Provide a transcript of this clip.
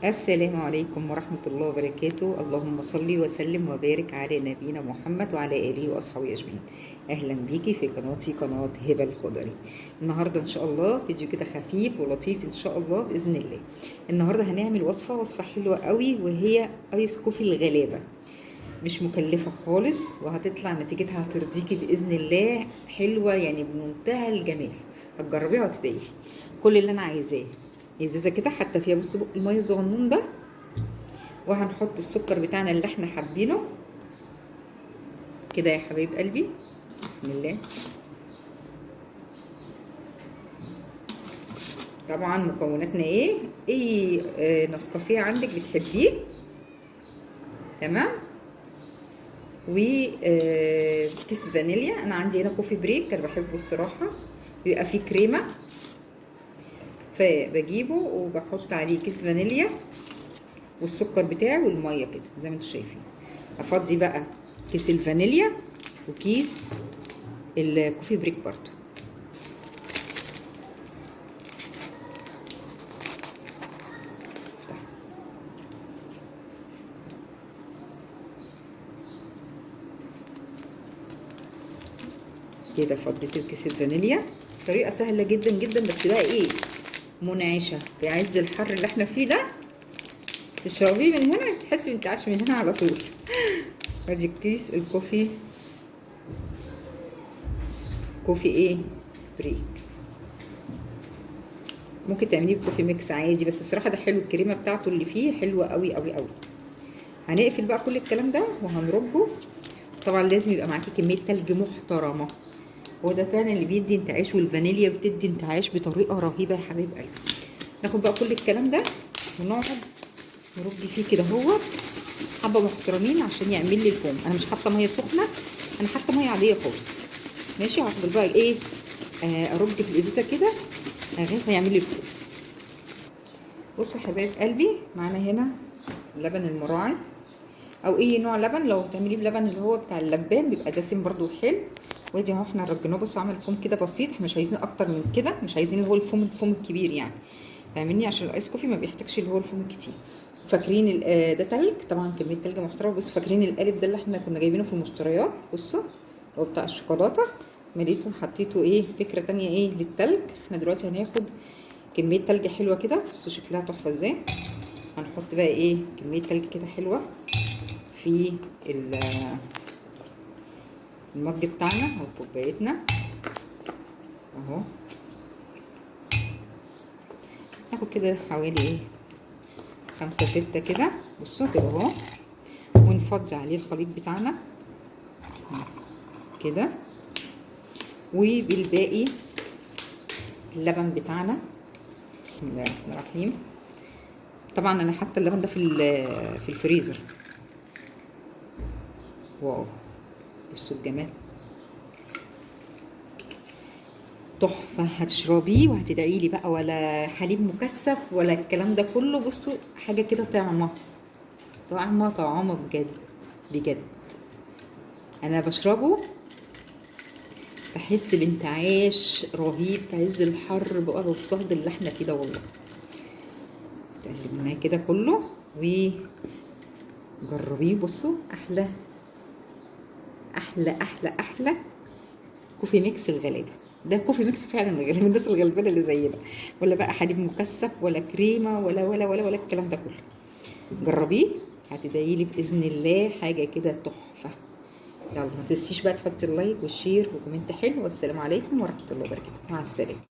السلام عليكم ورحمة الله وبركاته. اللهم صل وسلم وبارك على نبينا محمد وعلى آله وأصحابه أجمعين. أهلا بيكي في قناتي، قناة هبة الخضري. النهاردة إن شاء الله فيديو كده خفيف ولطيف إن شاء الله بإذن الله. النهاردة هنعمل وصفة حلوة قوي، وهي آيس كوفي الغلابة. مش مكلفة خالص، وهتطلع نتيجتها هترضيكي بإذن الله، حلوة يعني بمنتهى الجمال. هتجربيها وهتدعيلي. كل اللي أنا عايزاه ازازه كده حتى فيها بصوا الميه الصغنون ده، وهنحط السكر بتاعنا اللي احنا حابينه كده يا حبايب قلبي. بسم الله. طبعا مكوناتنا ايه؟ نسكافيه عندك بتحبيه، تمام، وكيس فانيليا. انا عندي هنا كوفي بريك، انا بحبه الصراحه، بيبقى فيه كريمه، فبجيبه وبحط عليه كيس فانيليا والسكر بتاعي والميه كده زي ما انتم شايفين. افضي بقى كيس الفانيليا وكيس الكوفي بريك برضو. كده فضيت الكيس الفانيليا. طريقه سهله جدا جدا، بس بقى ايه، منعشه في عز الحر اللي احنا فيه ده. تشربيه من هنا تحسي انت عايش من هنا على طول. ادي الكيس الكوفي، كوفي ايه بريك. ممكن تعمليه بكوفي ميكس عادي، بس الصراحه ده حلو، الكريمه بتاعته اللي فيه حلوه قوي قوي قوي. هنقفل بقى كل الكلام ده وهنربه. طبعا لازم يبقى معاكي كميه تلج محترمه، هو ده فعلا اللي بيدي انتعاش، والفانيليا بتدي انتعاش بطريقه رهيبه يا حبايب قلبي. ناخد بقى كل الكلام ده ونقعد نربي فيه كده اهوت حبه محترمين عشان يعمل لي الفوم. انا مش حاطه ميه سخنه، انا حاطه ميه عاديه خالص. ماشي. هفضل بقى ايه، ارج في الازازه كده لغايه ما يعمل لي الفوم. بصوا يا حبايب قلبي، معانا هنا لبن المراعي او اي نوع لبن. لو هتعمليه بلبن اللي هو بتاع اللبان بيبقى دسم برده حلو. وادي اهو احنا رجيناه، بصوا عمل فوم كده بسيط، احنا مش عايزين اكتر من كده، مش عايزين اللي هو الفوم الكبير يعني، فاهميني؟ عشان الايس كوفي ما بيحتاجش اللي هو الفوم الكتير. فاكرين ده تلج طبعا، كميه تلج محترمه. بصوا فاكرين القالب ده اللي احنا كنا جايبينه في المشتريات؟ بصوا هو بتاع الشوكولاته، مليته حطيته ايه فكره تانية ايه للتلج. احنا دلوقتي هناخد كميه تلج حلوه كده، بصوا شكلها تحفه ازاي. هنحط بقى ايه كميه تلج كده حلوه في المج بتاعنا او كوبايتنا اهو. ناخد كده حوالي ايه 5 6 كده، بصوا كده اهو، ونفضي عليه الخليط بتاعنا كده. وبالباقي اللبن بتاعنا، بسم الله الرحمن الرحيم. طبعا انا حاطه اللبن ده في الفريزر. واو، بصوا الجمال، تحفه. هتشربيه وهتدعي لي بقى، ولا حليب مكثف ولا الكلام ده كله. بصوا حاجه كده طعمه بجد بجد. انا بشربه بحس بانتعاش رهيب في عز الحر بقى والصهد اللي احنا فيه ده والله. تقلبناه كده كله وجربيه. بصوا احلى احلى احلى احلى كوفي ميكس الغلابه. ده كوفي ميكس فعلا الغلابه، الناس الغلبانه اللي زينا، ولا بقى حليب مكثف ولا كريمه ولا الكلام ده كله. جربيه هتدعيلي باذن الله، حاجه كده تحفه. يلا ما تنسيش بقى تحطي اللايك والشير وكومنت حلو. والسلام عليكم ورحمه الله وبركاته، مع السلامه.